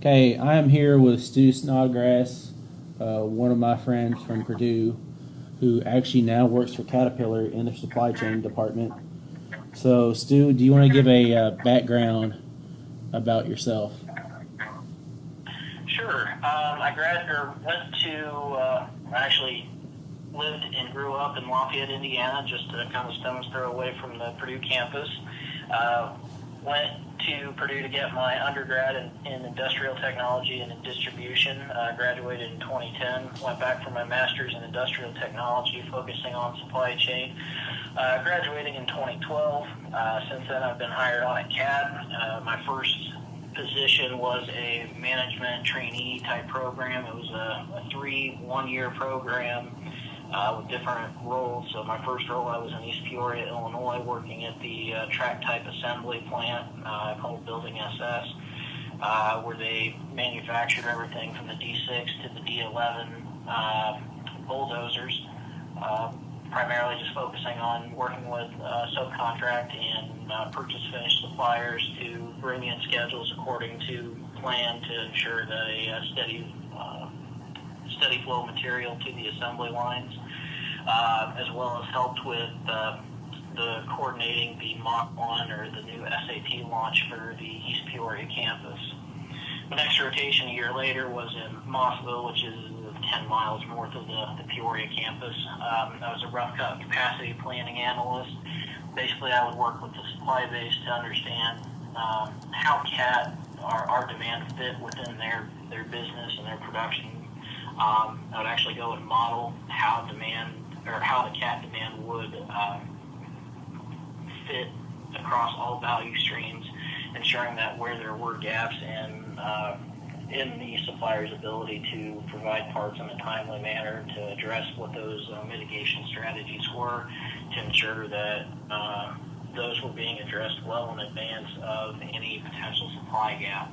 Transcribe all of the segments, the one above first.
Okay, I am here with Stu Snodgrass, one of my friends from Purdue, who actually now works for Caterpillar in their supply chain department. So, Stu, do you want to give a background about yourself? Sure. Went to, I actually lived and grew up in Lafayette, Indiana, just a kind of stone's throw away from the Purdue campus. Went to Purdue to get my undergrad in industrial technology and in distribution. Graduated in 2010. Went back for my master's in industrial technology, focusing on supply chain. Graduating in 2012. Since then, I've been hired on at CAT. My first position was a management trainee type program. It was a 3 1-year program with different roles. So my first role, I was in East Peoria, Illinois, working at the track type assembly plant called Building SS, where they manufactured everything from the D6 to the D11 bulldozers. Primarily just focusing on working with subcontract and purchase finished suppliers to bring in schedules according to plan to ensure that a steady flow of material to the assembly lines, as well as helped with the coordinating the Mach 1 or the new SAP launch for the East Peoria campus. The next rotation a year later was in Mossville, which is 10 miles north of the Peoria campus. I was a rough cut capacity planning analyst. Basically, I would work with the supply base to understand how CAT, our demand fit within their business and their production. I would actually go and model how the CAT demand would fit across all value streams, ensuring that where there were gaps in the supplier's ability to provide parts in a timely manner, to address what those mitigation strategies were, to ensure that those were being addressed well in advance of any potential supply gap.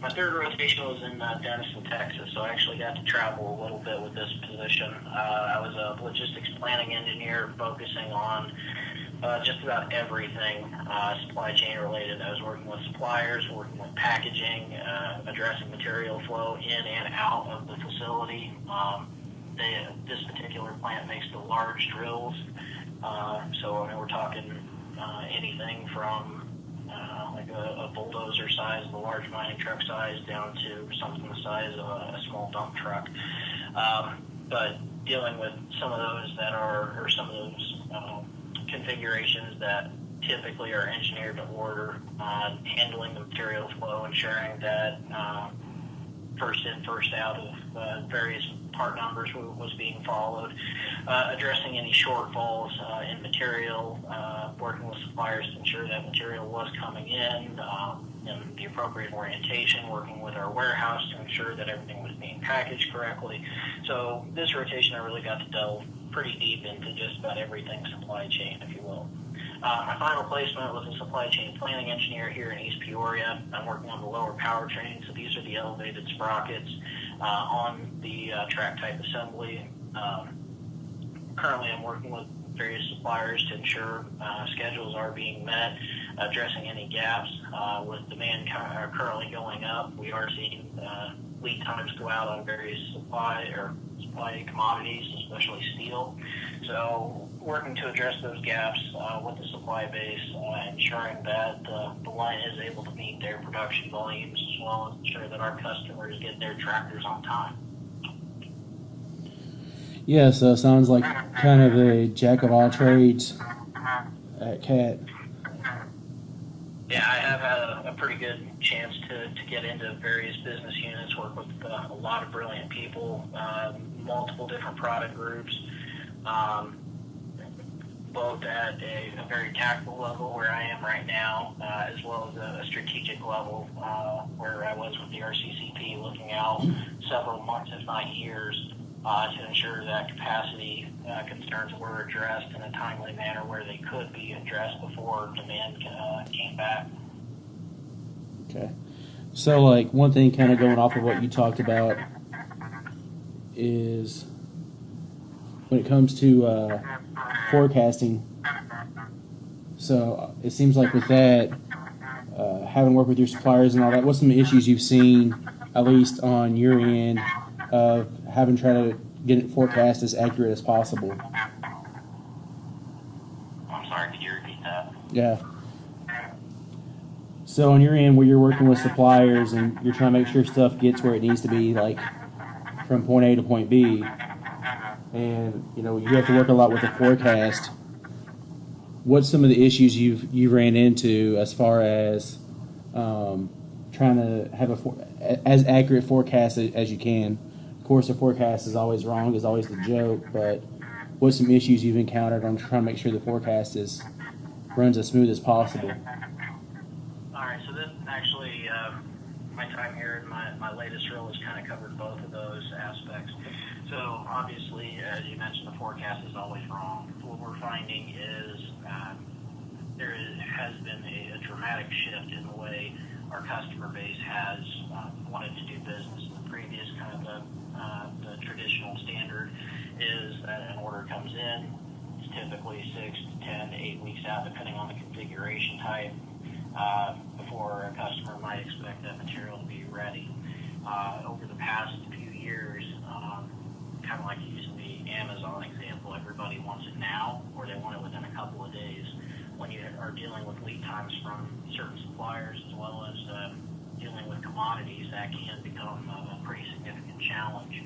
My third rotation was in Denison, Texas, so I actually got to travel a little bit with this position. I was a logistics planning engineer focusing on just about everything supply chain related. I was working with suppliers, working with packaging, addressing material flow in and out of the facility. This particular plant makes the large drills, so we're talking anything from like a bulldozer size, the large mining truck size, down to something the size of a small dump truck. But dealing with some of those configurations that typically are engineered to order, handling the material flow, ensuring that first in, first out of various part numbers was being followed, addressing any shortfalls in material, working with suppliers to ensure that material was coming in the appropriate orientation, working with our warehouse to ensure that everything was being packaged correctly. So this rotation, I really got to delve pretty deep into just about everything supply chain, if you will. My final placement was a supply chain planning engineer here in East Peoria. I'm working on the lower powertrain, so these are the elevated sprockets on the track type assembly. Currently, I'm working with various suppliers to ensure schedules are being met, addressing any gaps. With demand currently going up, we are seeing lead times go out on various supply commodities, especially steel. So working to address those gaps with the supply base, ensuring that the line is able to meet their production volumes, as well as ensure that our customers get their tractors on time. Yeah, so it sounds like kind of a jack of all trades at CAT. Yeah, I have had a pretty good chance to get into various business units, work with a lot of brilliant people, multiple different product groups, both at a very tactical level where I am right now, as well as a strategic level where I was with the RCCP, looking out several months, if not years, to ensure that capacity concerns were addressed in a timely manner where they could be addressed before demand came back. Okay. So, like, one thing kind of going off of what you talked about is when it comes to forecasting. So, it seems like with that, having worked with your suppliers and all that, what's some issues you've seen, at least on your end, of having tried to get it forecast as accurate as possible? I'm sorry, could you repeat that? Yeah. So on your end, where you're working with suppliers and you're trying to make sure stuff gets where it needs to be, like from point A to point B, and you have to work a lot with the forecast. What's some of the issues you've ran into as far as trying to have as accurate forecast as you can? Of course, the forecast is always wrong, is always the joke. But what's some issues you've encountered on trying to make sure the forecast runs as smooth as possible? All right, so this actually, my time here in my latest role has kind of covered both of those aspects. So obviously, as you mentioned, the forecast is always wrong. What we're finding is has been a dramatic shift in the way our customer base has wanted to do business. The previous kind of the traditional standard is that an order comes in, it's typically 6 to 10 to 8 weeks out, depending on the configuration type, before a customer might expect that material to be ready. Over the past few years, kind of like using the Amazon example, everybody wants it now, or they want it within a couple of days. When you are dealing with lead times from certain suppliers, as well as dealing with commodities, that can become a pretty significant challenge.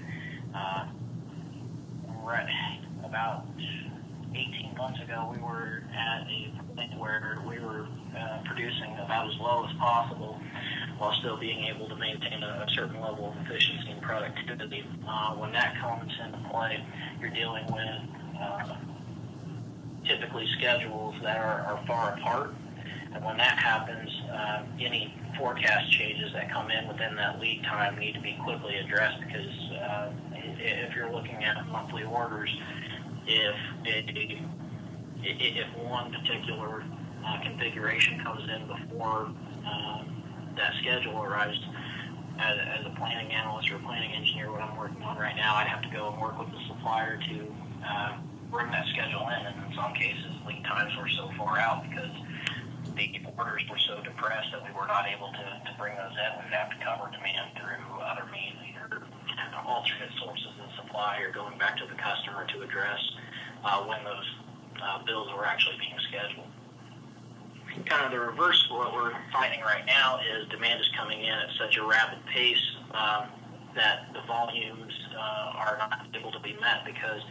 About 18 months ago, we were at a point where we were producing about as low as possible while still being able to maintain a certain level of efficiency and productivity. When that comes into play, you're dealing with typically schedules that are far apart. And when that happens, any forecast changes that come in within that lead time need to be quickly addressed, because if you're looking at monthly orders, if one particular configuration comes in before that schedule arrives, as a planning analyst or a planning engineer, what I'm working on right now, I'd have to go and work with the supplier to bring that schedule in. And in some cases, lead times were so far out because the orders were so depressed that we were not able to bring those in. We'd have to cover demand through other means, either alternate sources of supply or going back to the customer to address when those bills were actually being scheduled. Kind of the reverse of what we're finding right now is demand is coming in at such a rapid pace that the volumes are not able to be met, because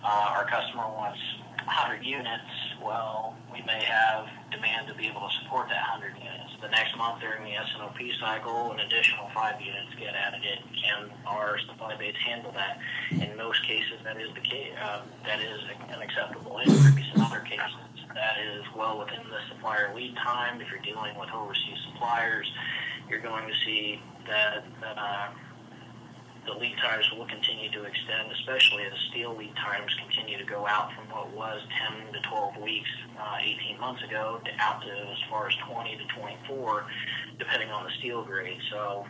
our customer wants 100 units. Well, we may have demand to be able to support that 100 units. The next month during the S&OP cycle, an additional 5 units get added in. Can our supply base handle that? In most cases, that is the case. That is an acceptable increase. In other cases, that is well within the supplier lead time. If you're dealing with overseas suppliers, you're going to see that the lead times will continue to extend, especially as steel lead times continue to go out from what was 10 to 12 weeks 18 months ago to out to as far as 20 to 24, depending on the steel grade. So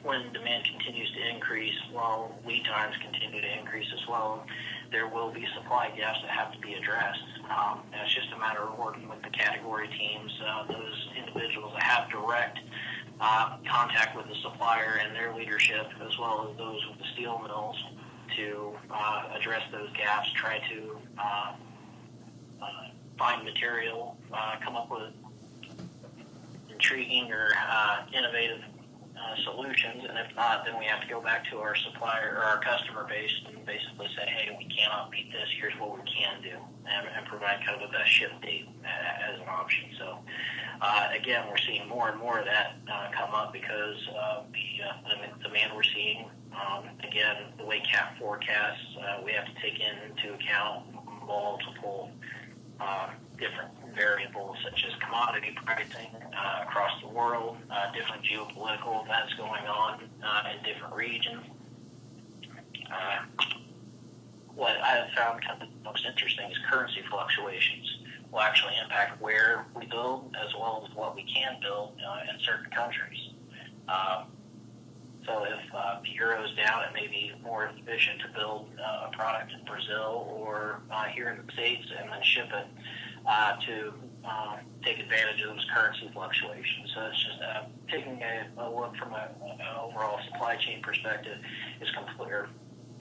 when demand continues to increase while lead times continue to increase as well, there will be supply gaps that have to be addressed. And it's just a matter of working with the category teams, those individuals that have direct contact with the supplier and their leadership, as well as those with the steel mills, to address those gaps, try to find material, come up with intriguing or innovative solutions. And if not, then we have to go back to our supplier or our customer base and basically say, hey, we cannot beat this, here's what we can do, and provide kind of a best ship date as an option. So again, we're seeing more and more of that come up because of the demand we're seeing. Again, the way CAP forecasts, we have to take into account multiple different variables, such as commodity pricing across the world, different geopolitical events going on in different regions. What I have found kind of most interesting is currency fluctuations will actually impact where we build as well as what we can build in certain countries. So if the euro is down, it may be more efficient to build a product in Brazil or here in the States and then ship it to take advantage of those currency fluctuations. So it's just taking a look from an overall supply chain perspective is clear.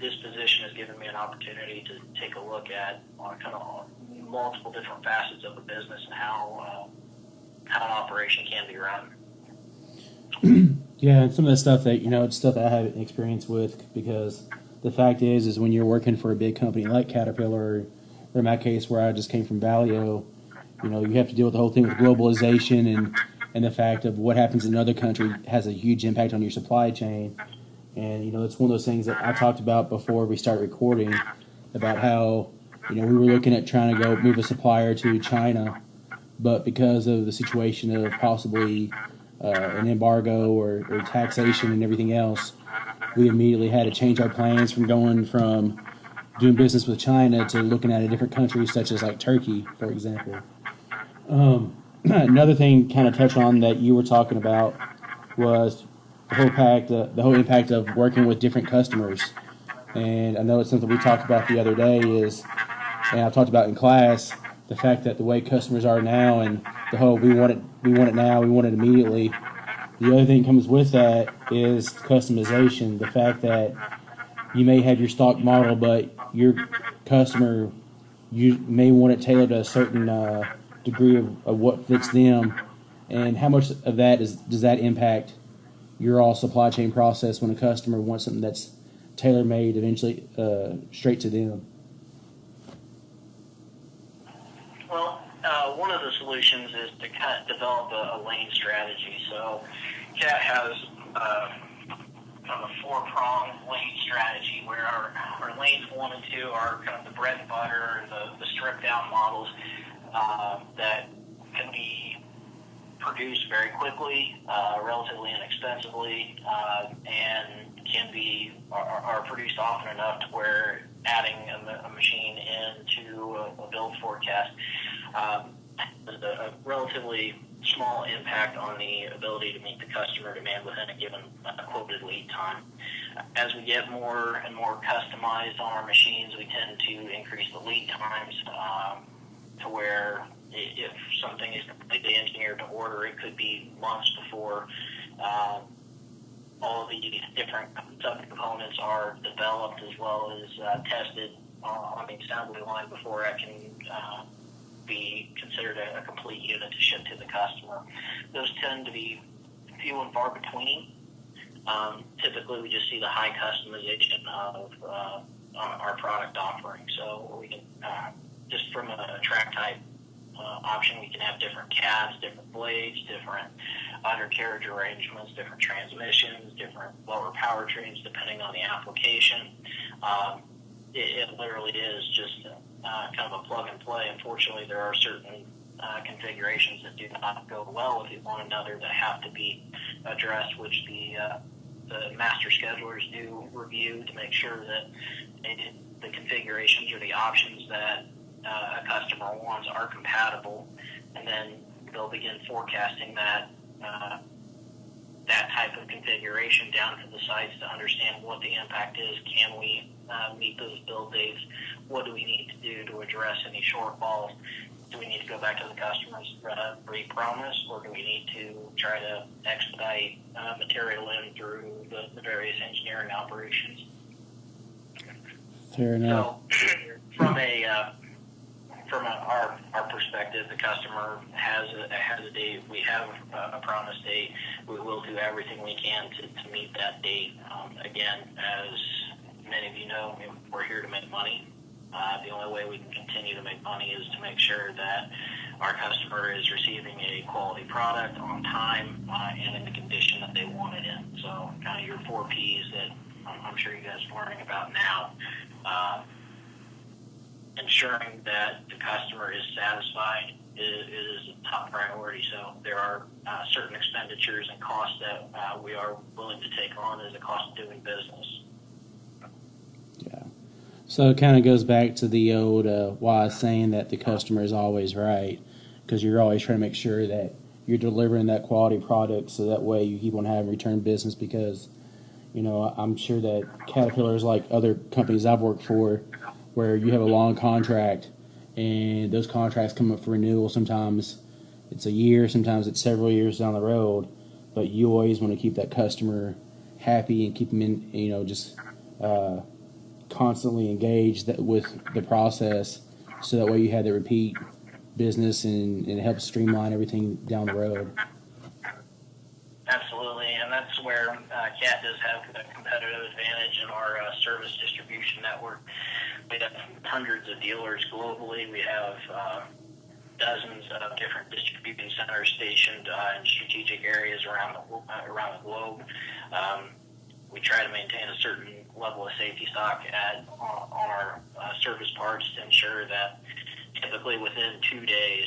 This position has given me an opportunity to take a look at kind of multiple different facets of the business and how an operation can be run. Yeah, and some of the stuff that, it's stuff that I have experience with, because the fact is when you're working for a big company like Caterpillar, or in my case where I just came from Valio, you have to deal with the whole thing with globalization and the fact of what happens in another country has a huge impact on your supply chain. And, it's one of those things that I talked about before we start recording about how, we were looking at trying to go move a supplier to China, but because of the situation of possibly an embargo or taxation and everything else, we immediately had to change our plans from going from doing business with China to looking at a different country such as like Turkey, for example. Another thing kind of touch on that you were talking about was the whole impact of working with different customers. And I know it's something we talked about the other day and I talked about in class, the fact that the way customers are now and the whole we want it now, we want it immediately. The other thing that comes with that is customization. The fact that you may have your stock model, but your customer, you may want it tailored to a certain degree of what fits them. And how much of that does that impact your all supply chain process when a customer wants something that's tailor-made eventually straight to them? Well, one of the solutions is to kind of develop a lane strategy. So CAT has kind of a four-pronged lane strategy where our lanes 1 and 2 are kind of the bread and butter, the stripped-down models that can be produced very quickly, relatively inexpensively, and are produced often enough to where adding a machine into a build forecast has a relatively small impact on the ability to meet the customer demand within a given quoted lead time. As we get more and more customized on our machines, we tend to increase the lead times to where if something is completely engineered to order, it could be months before all of the different subcomponents are developed as well as tested on the assembly line before it can be considered a complete unit to ship to the customer. Those tend to be few and far between. Typically, we just see the high customization of our product offering. So we can, just from a track type option, we can have different cabs, different blades, different undercarriage arrangements, different transmissions, different lower powertrains, depending on the application. It literally is just kind of a plug and play. Unfortunately, there are certain configurations that do not go well with one another that have to be addressed, which the master schedulers do review to make sure that the configurations or the options that a customer wants are compatible, and then they'll begin forecasting that type of configuration down to the sites to understand what the impact is. Can we meet those build dates? What do we need to do to address any shortfalls? Do we need to go back to the customers re-promise, or do we need to try to expedite material in through the various engineering operations? Fair enough. So from our perspective, the customer has a date. We have a promise date. We will do everything we can to meet that date. Again, as many of you know, we're here to make money. The only way we can continue to make money is to make sure that our customer is receiving a quality product on time and in the condition that they want it in. So kind of your 4 Ps that I'm sure you guys are learning about now. Ensuring that the customer is satisfied is a top priority. So there are certain expenditures and costs that we are willing to take on as a cost of doing business. Yeah. So it kind of goes back to the old why I was saying that the customer is always right, because you're always trying to make sure that you're delivering that quality product so that way you keep on having return business, because, I'm sure that Caterpillar is like other companies I've worked for where you have a long contract and those contracts come up for renewal. Sometimes it's a year, sometimes it's several years down the road, but you always want to keep that customer happy and keep them in, just constantly engaged with the process, so that way you have the repeat business and it helps streamline everything down the road. Absolutely, and that's where CAT does have a competitive advantage in our service distribution network. We have hundreds of dealers globally. We have dozens of different distribution centers stationed in strategic areas around the globe. We try to maintain a certain level of safety stock on our service parts to ensure that typically within 2 days,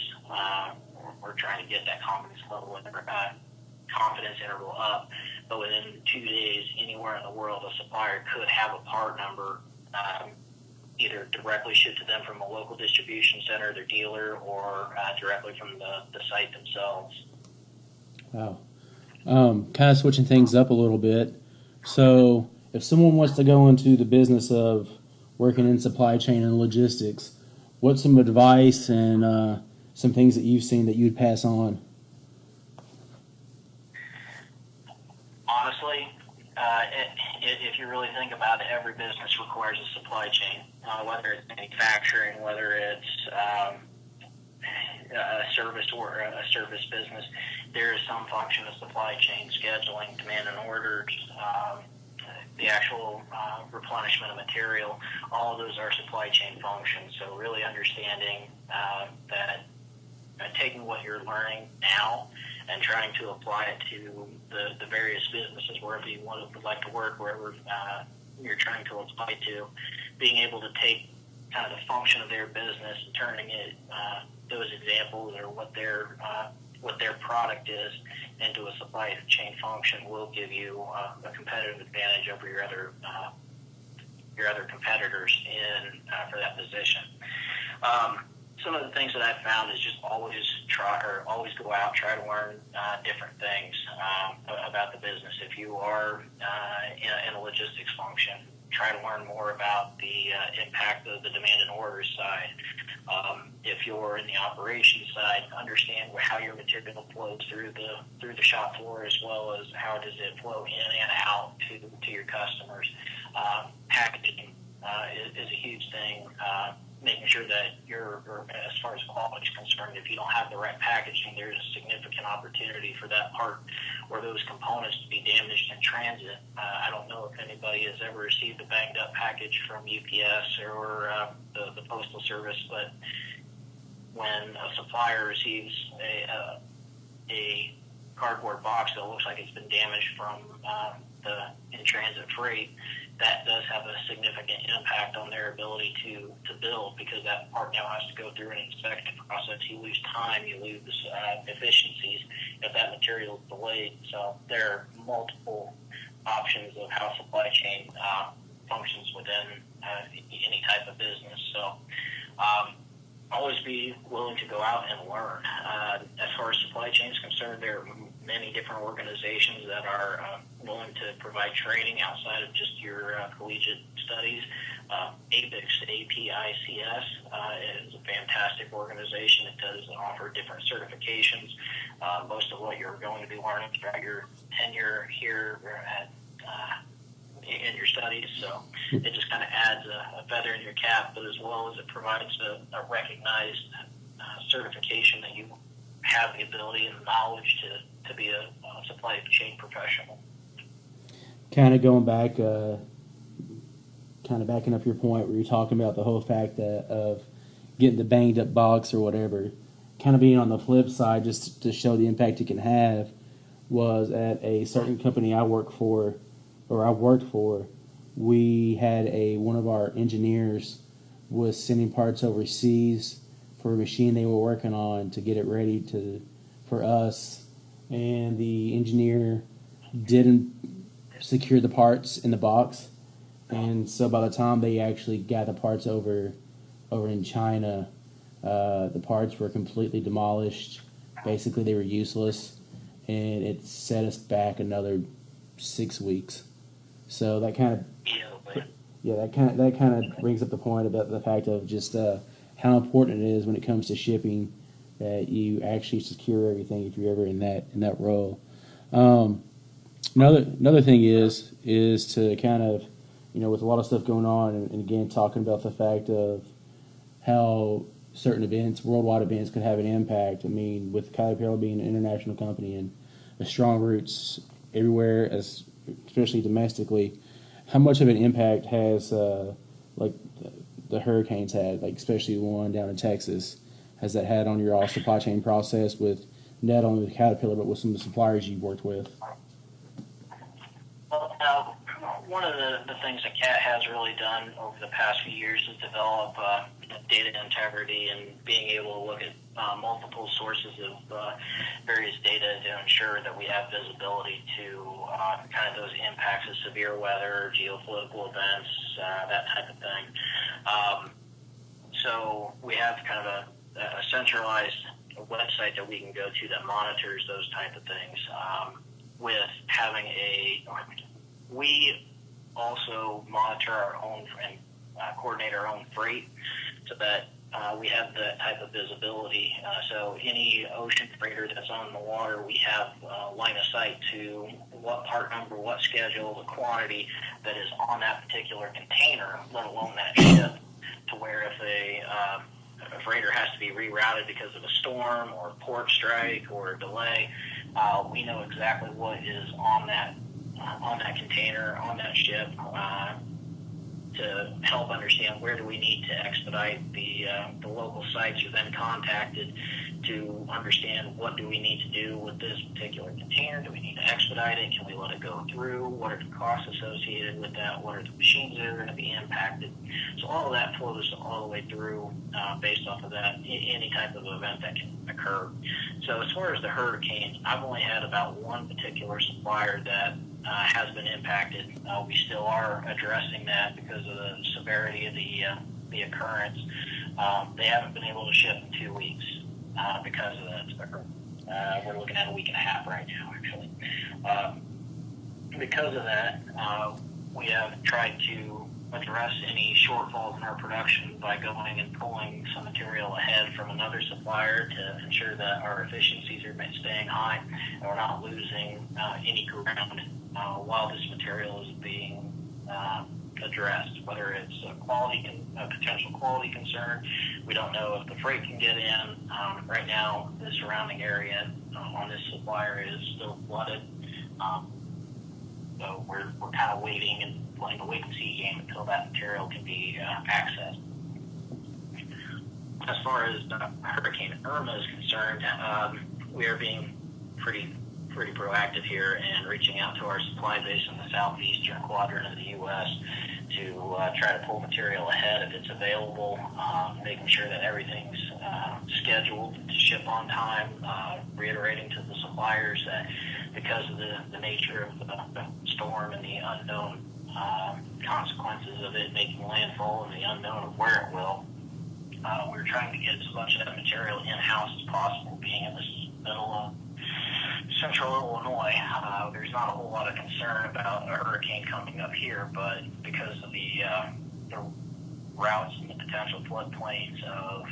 we're trying to get that confidence level and confidence interval up. But within 2 days, anywhere in the world, a supplier could have a part number either directly shipped to them from a local distribution center, their dealer, or directly from the site themselves. Wow. Kind of switching things up a little bit. So if someone wants to go into the business of working in supply chain and logistics, what's some advice and some things that you've seen that you'd pass on? Honestly, if you really think about it, every business requires a supply chain, whether it's manufacturing, whether it's a service or a service business. There is some function of supply chain, scheduling, demand and orders, the actual replenishment of material. All of those are supply chain functions. So really understanding that taking what you're learning now and trying to apply it to the various businesses wherever you would like to work, wherever you're trying to apply to, being able to take kind of the function of their business and turning it those examples or what their product is into a supply chain function will give you a competitive advantage over your other competitors for that position. Some of the things that I've found is just always go out, try to learn different things about the business. If you are in a logistics function, try to learn more about the impact of the demand and orders side. If you're in the operations side, understand how your material flows through the shop floor, as well as how does it flow in and out to your customers. Packaging is a huge thing. Making sure that as far as quality is concerned, if you don't have the right packaging, there's a significant opportunity for that part or those components to be damaged in transit. I don't know if anybody has ever received a banged up package from UPS or the Postal Service, but when a supplier receives a cardboard box that looks like it's been damaged from the in-transit freight, that does have a significant impact on their ability to build, because that part now has to go through an inspection process. You lose time, you lose efficiencies if that material is delayed. So there are multiple options of how supply chain functions within any type of business. So always be willing to go out and learn. As far as supply chain is concerned, there are many different organizations that are willing to provide training outside of just your collegiate studies. APICS, APICS, is a fantastic organization. It does offer different certifications. Most of what you're going to be learning throughout your tenure here in your studies, so it just kind of adds a feather in your cap, but as well as it provides a recognized certification that you have the ability and knowledge to be a supply chain professional. Kind of going back, kind of backing up your point where you're talking about the whole fact of getting the banged up box or whatever, kind of being on the flip side, just to show the impact it can have, was at a certain company I worked for, we had one of our engineers was sending parts overseas for a machine they were working on to get it ready for us, and the engineer didn't secure the parts in the box, and so by the time they actually got the parts over in China, the parts were completely demolished. Basically, they were useless, and it set us back another 6 weeks. So that kind of brings up the point about the fact of just how important it is when it comes to shipping that you actually secure everything if you're ever in that role. Another thing is to kind of, with a lot of stuff going on, and again talking about the fact of how certain events, worldwide events, could have an impact. I mean, with Caterpillar being an international company and a strong roots everywhere, especially domestically, how much of an impact has like the hurricanes had, like especially the one down in Texas, has that had on your all supply chain process with not only with Caterpillar but with some of the suppliers you've worked with? Well, one of the things that CAT has really done over the past few years is develop data integrity and being able to look at multiple sources of various data to ensure that we have visibility to kind of those impacts of severe weather, geopolitical events, that type of thing. So we have kind of a centralized website that we can go to that monitors those type of things. With having we also monitor our own and coordinate our own freight so that we have that type of visibility. So any ocean freighter that's on the water, we have line of sight to what part number, what schedule, the quantity that is on that particular container, let alone that ship, to where if a freighter has to be rerouted because of a storm or a port strike or a delay, we know exactly what is on that container, on that ship, to help understand where do we need to expedite. The local sites are then contacted to understand what do we need to do with this particular container. Do we need to expedite it? Can we let it go through? What are the costs associated with that? What are the machines that are going to be impacted? So all of that flows all the way through based off of that, any type of event that can occur. So as far as the hurricanes, I've only had about one particular supplier that has been impacted. We still are addressing that because of the severity of the occurrence. They haven't been able to ship in 2 weeks because of that. We're looking at a week and a half right now, actually. Because of that, we have tried to address any shortfalls in our production by going and pulling some material ahead from another supplier to ensure that our efficiencies are staying high and we're not losing any ground while this material is being addressed, whether it's a potential quality concern. We don't know if the freight can get in. Right now, the surrounding area on this supplier is still flooded. So we're kind of waiting and playing a wait-and-see game until that material can be accessed. As far as Hurricane Irma is concerned, we are being pretty proactive here and reaching out to our supply base in the southeastern quadrant of the U.S. to try to pull material ahead if it's available, making sure that everything's scheduled to ship on time, reiterating to the suppliers that because of the nature of the storm and the unknown consequences of it making landfall and the unknown of where it will, we're trying to get as much of that material in-house as possible, being in the middle of central Illinois. There's not a whole lot of concern about a hurricane coming up here, but because of the routes and the potential floodplains of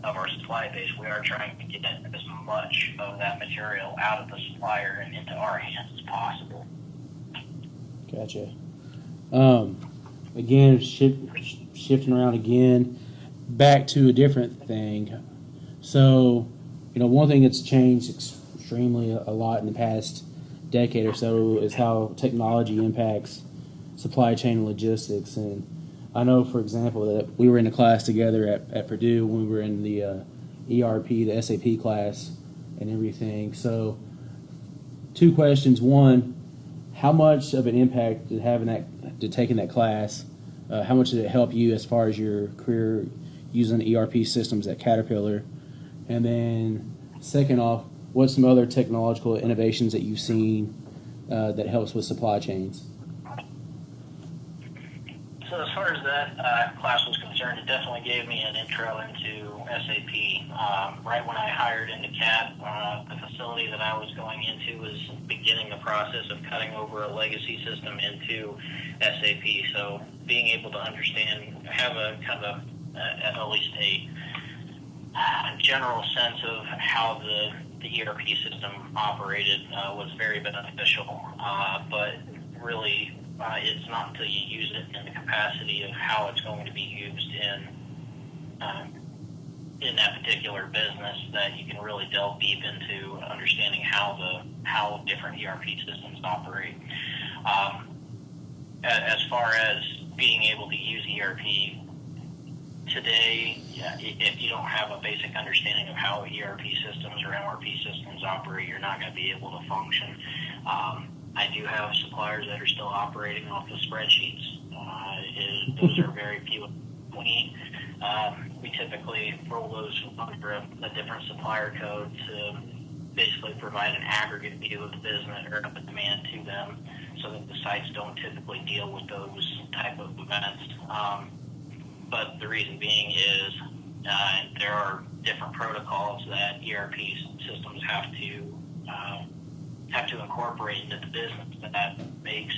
our supply base, we are trying to get as much of that material out of the supplier and into our hands as possible. Gotcha. Again, shifting around again, back to a different thing. So, one thing that's changed extremely a lot in the past decade or so is how technology impacts supply chain and logistics. And I know, for example, that we were in a class together at Purdue when we were in the ERP, the SAP class, and everything. So, two questions. One, how much of an impact did taking that class? How much did it help you as far as your career using ERP systems at Caterpillar? And then, second off, what's some other technological innovations that you've seen that helps with supply chains? So as far as that class was concerned, it definitely gave me an intro into SAP. Right when I hired into CAT, the facility that I was going into was beginning the process of cutting over a legacy system into SAP. So being able to understand, have a kind of at least a general sense of how the ERP system operated was very beneficial. But really, it's not until you use it in the capacity of how it's going to be used in that particular business that you can really delve deep into understanding how different ERP systems operate. As far as being able to use ERP today, if you don't have a basic understanding of how ERP systems or MRP systems operate, you're not going to be able to function. I do have suppliers that are still operating off of spreadsheets. Those are very few and between. We typically roll those under a different supplier code to basically provide an aggregate view of the business or of the demand to them, so that the sites don't typically deal with those type of events. But the reason being is there are different protocols that ERP systems have to incorporate into the business that makes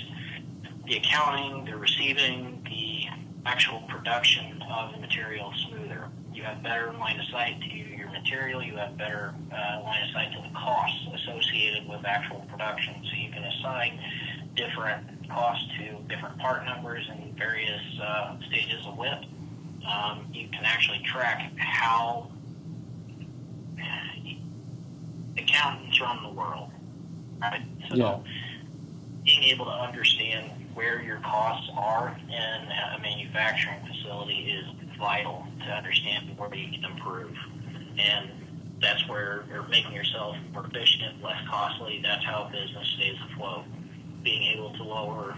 the accounting, the receiving, the actual production of the material smoother. You have better line of sight to your material. You have better line of sight to the costs associated with actual production. So you can assign different costs to different part numbers and various stages of WIP. You can actually track how accountants run the world. Right? So being able to understand where your costs are in a manufacturing facility is vital to understand where you can improve. And that's where you're making yourself more efficient, less costly. That's how business stays afloat. Being able to lower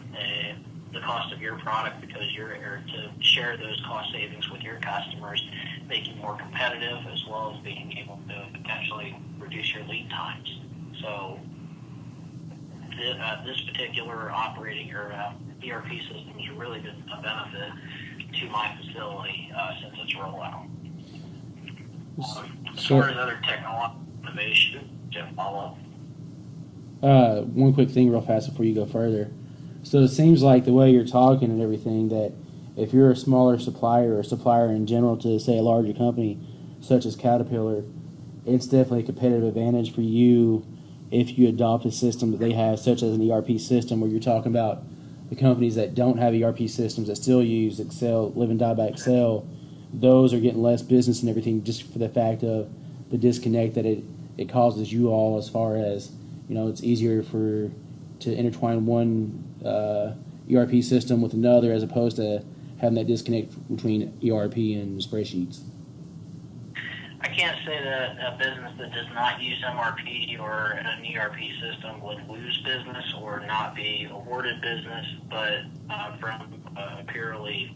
the cost of your product because you're here to share those cost savings with your customers, make you more competitive, as well as being able to potentially reduce your lead times. So this particular operating or ERP system has really been a benefit to my facility since its rollout. As far as other technological innovation, Jeff, follow up. One quick thing real fast before you go further. So it seems like the way you're talking and everything that if you're a smaller supplier or a supplier in general to, say, a larger company such as Caterpillar, it's definitely a competitive advantage for you if you adopt a system that they have, such as an ERP system, where you're talking about the companies that don't have ERP systems that still use Excel, live and die by Excel. Those are getting less business and everything just for the fact of the disconnect that it causes you all, as far as, it's easier to intertwine one ERP system with another as opposed to having that disconnect between ERP and spreadsheets. I can't say that a business that does not use MRP or an ERP system would lose business or not be awarded business, but from a purely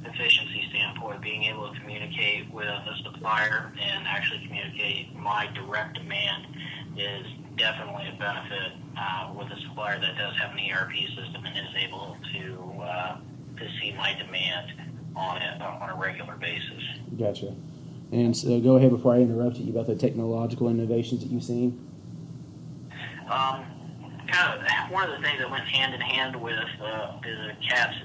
efficiency standpoint, being able to communicate with a supplier and actually communicate my direct demand is definitely a benefit with a supplier that does have an ERP system and is able to see my demand on it on a regular basis. Gotcha. And so go ahead before I interrupt you about the technological innovations that you've seen. One of the things that went hand in hand with the CAPS,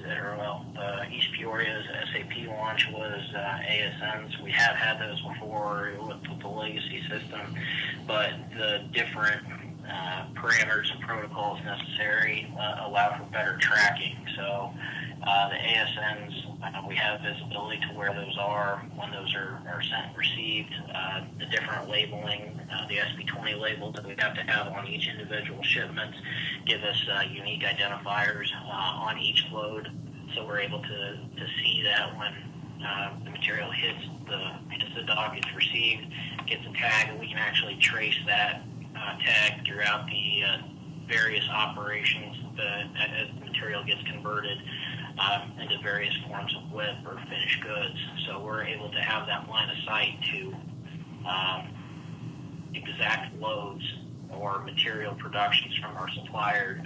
East Peoria's SAP launch was ASNs. We have had those before with the legacy system, but the different parameters and protocols necessary allow for better tracking. So the ASNs, we have visibility to where those are, when those are sent and received, the different labeling, the SB20 labels that we have to have on each individual shipment give us unique identifiers on each load, so we're able to see that when the material hits the dock, it's received, gets a tag, and we can actually trace that tag throughout the various operations as the material gets converted into various forms of WIP or finished goods. So we're able to have that line of sight to exact loads or material productions from our supplier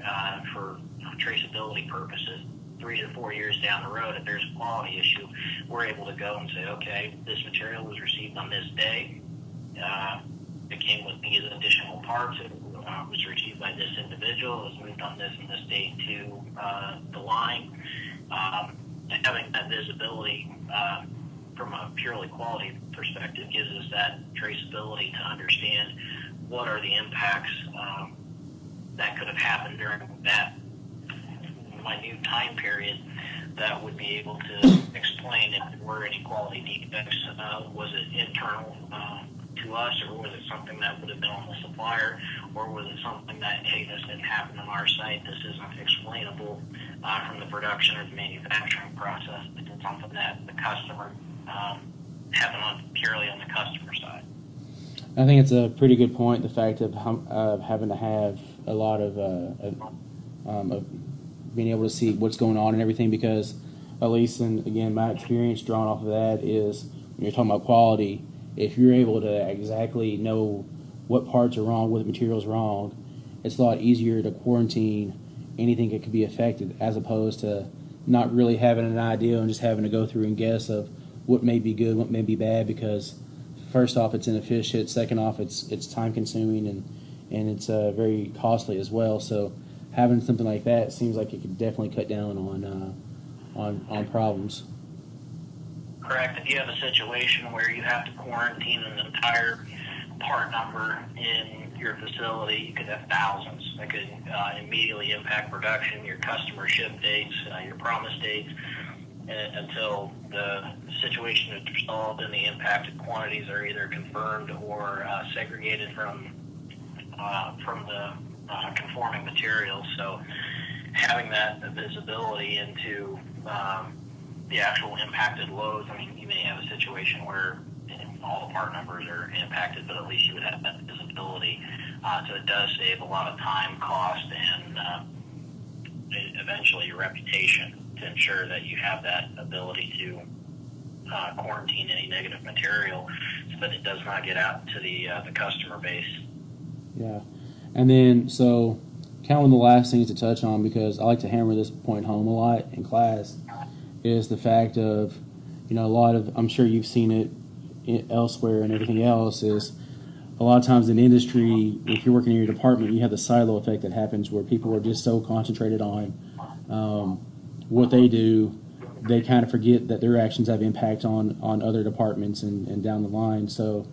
for traceability purposes. 3 to 4 years down the road, if there's a quality issue, we're able to go and say, okay, this material was received on this day. It came with these additional parts. It was received by this individual. It was moved on this and this date to the line. having that visibility from a purely quality perspective gives us that traceability to understand what are the impacts that could have happened during that minute time period that would be able to explain if there were any quality defects. Was it internal to us, or was it something that would have been on the supplier, or was it something that, hey, this didn't happen on our site, this isn't explainable from the production or the manufacturing process, it's something that the customer happened purely on the customer side. I think it's a pretty good point, the fact of having to have a lot of being able to see what's going on and everything, because at least again, my experience drawn off of that is when you're talking about quality, if you're able to exactly know what parts are wrong, what material's wrong, it's a lot easier to quarantine anything that could be affected, as opposed to not really having an idea and just having to go through and guess of what may be good, what may be bad, because first off, it's inefficient. Second off, it's time consuming and it's very costly as well. So having something like that seems like it could definitely cut down on problems. Correct. If you have a situation where you have to quarantine an entire part number in your facility, you could have thousands. That could immediately impact production, your customer ship dates, your promise dates, until the situation is resolved and the impacted quantities are either confirmed or segregated from the conforming materials. So having that visibility into the actual impacted loads, I mean, you may have a situation where all the part numbers are impacted, but at least you would have that visibility. So it does save a lot of time, cost, and eventually your reputation, to ensure that you have that ability to quarantine any negative material so that it does not get out to the customer base. Yeah. And then, so kind of one of the last things to touch on, because I like to hammer this point home a lot in class, is the fact of, a lot of, I'm sure you've seen it elsewhere and everything else, is a lot of times in industry, if you're working in your department, you have the silo effect that happens where people are just so concentrated on what they do, they kind of forget that their actions have impact on other departments and down the line. So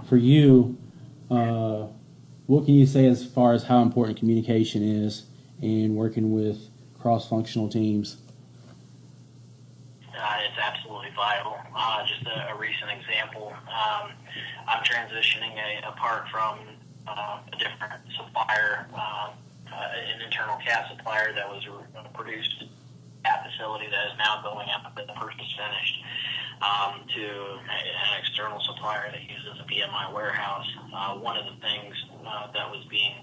for you, what can you say as far as how important communication is in working with cross-functional teams? It's absolutely vital. Just a recent example, I'm transitioning a part from a different supplier, an internal cat supplier that was produced at facility that is now going out that the first is finished, to an external supplier that uses a BMI warehouse. One of the things that was being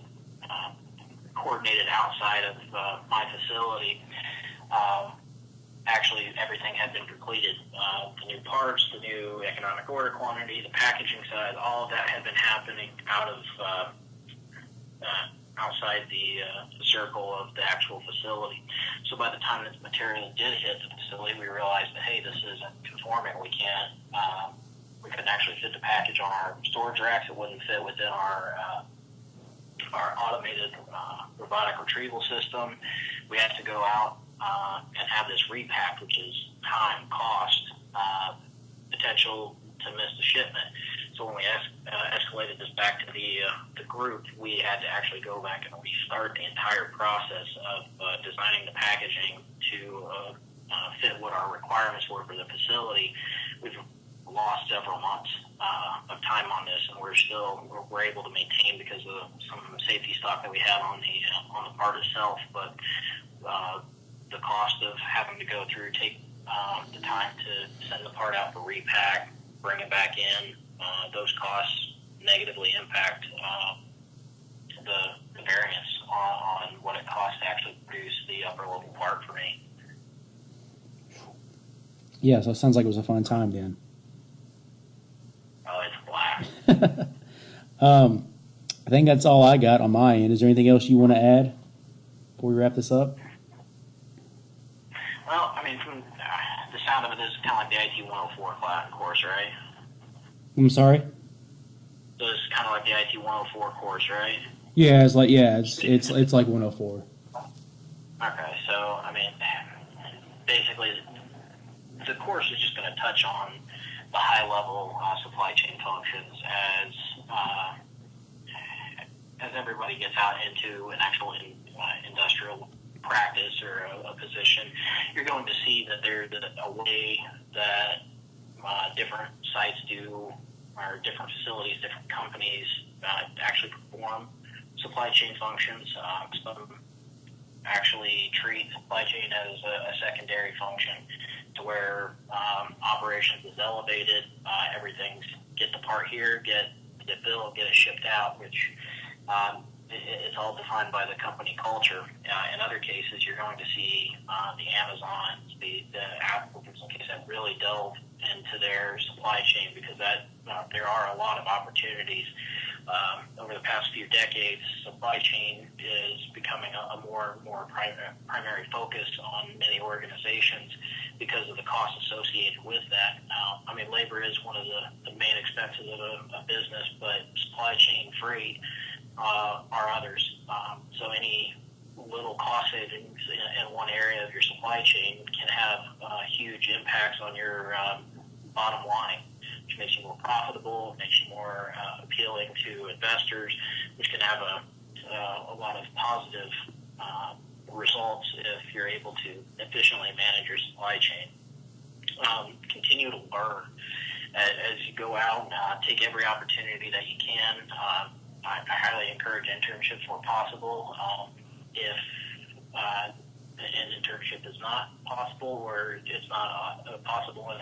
coordinated outside of my facility, actually everything had been completed. The new parts, the new economic order quantity, the packaging size, all of that had been happening out of outside the circle of the actual facility. So by the time this material did hit the facility, we realized that, hey, this isn't conforming. We couldn't actually fit the package on our storage racks. It wouldn't fit within our automated robotic retrieval system. We had to go out and have this repacked, which is time, cost, potential to miss the shipment. So when we escalated this back to the group, we had to actually go back and restart the entire process of designing the packaging to fit what our requirements were for the facility. We've lost several months of time on this, and we're able to maintain because of some safety stock that we had on the part itself. But the cost of having to go through, take the time to send the part out for repack, bring it back in, those costs negatively impact the variance on what it costs to actually produce the upper level part for me. Yeah, so it sounds like it was a fun time then. Oh, it's a blast. I think that's all I got on my end. Is there anything else you want to add before we wrap this up? Well, I mean, from the sound of it, this is kind of like the IT 104 class course, right? I'm sorry? So it's kind of like the IT 104 course, right? Yeah, it's like 104. Okay, so I mean, basically, the course is just going to touch on the high-level supply chain functions as everybody gets out into an actual industrial practice or a position. You're going to see that there's a way that different sites do, or different facilities, different companies actually perform supply chain functions. Some actually treat supply chain as a secondary function, to where operations is elevated. Everything's get the part here, get billed, get it shipped out, which it's all defined by the company culture. In other cases, you're going to see the Amazons, the Apples, in some cases, that really delve into their supply chain, because there are a lot of opportunities. Over the past few decades, supply chain is becoming a more primary focus on many organizations because of the costs associated with that. Labor is one of the main expenses of a business, but supply chain, freight, are others. So any little cost savings in one area of your supply chain can have huge impacts on your bottom line, which makes you more profitable, makes you more appealing to investors, which can have a lot of positive results if you're able to efficiently manage your supply chain. Continue to learn as you go out. Take every opportunity that you can. I highly encourage internships where possible. If an internship is not possible, or it's not possible in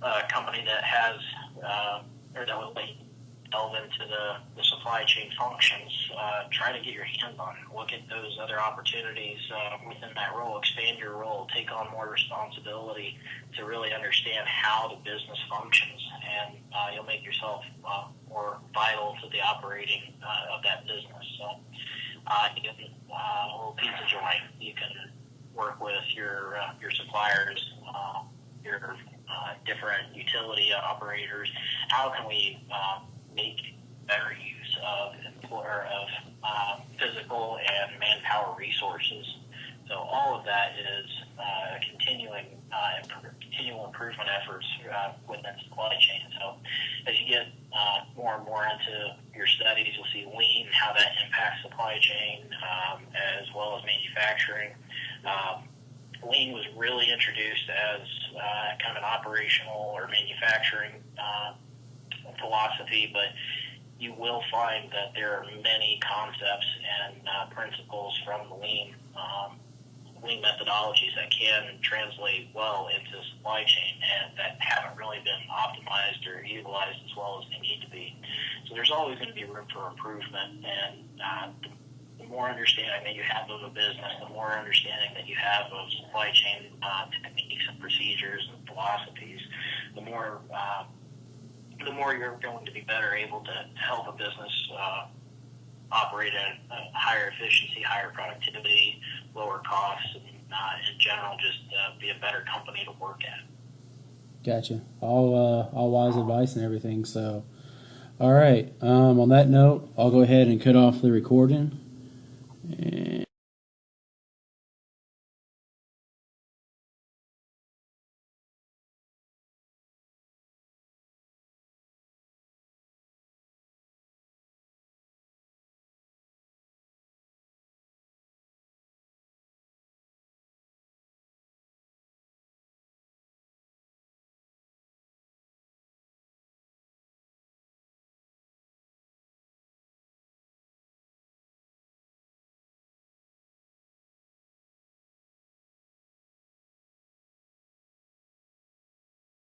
a company that has or that will delve into the supply chain functions, try to get your hands on it. Look at those other opportunities within that role. Expand your role. Take on more responsibility to really understand how the business functions, and you'll make yourself more vital to the operating of that business. So you can a little pizza joint. You can work with your suppliers, your different utility operators. How can we make better use of physical and manpower resources? So all of that is continual improvement efforts within supply chain. So as you get more and more into your studies, you'll see lean, how that impacts supply chain, as well as manufacturing. Lean was really introduced as kind of an operational or manufacturing philosophy, but you will find that there are many concepts and principles from the lean methodologies that can translate well into supply chain, and that haven't really been optimized or utilized as well as they need to be. So there's always going to be room for improvement, and the more understanding that you have of a business, the more understanding that you have of supply chain techniques and procedures and philosophies, the more you're going to be better able to help a business operate at a higher efficiency, higher productivity, lower costs, and in general just be a better company to work at. Gotcha. All wise advice and everything. So, all right. On that note, I'll go ahead and cut off the recording. And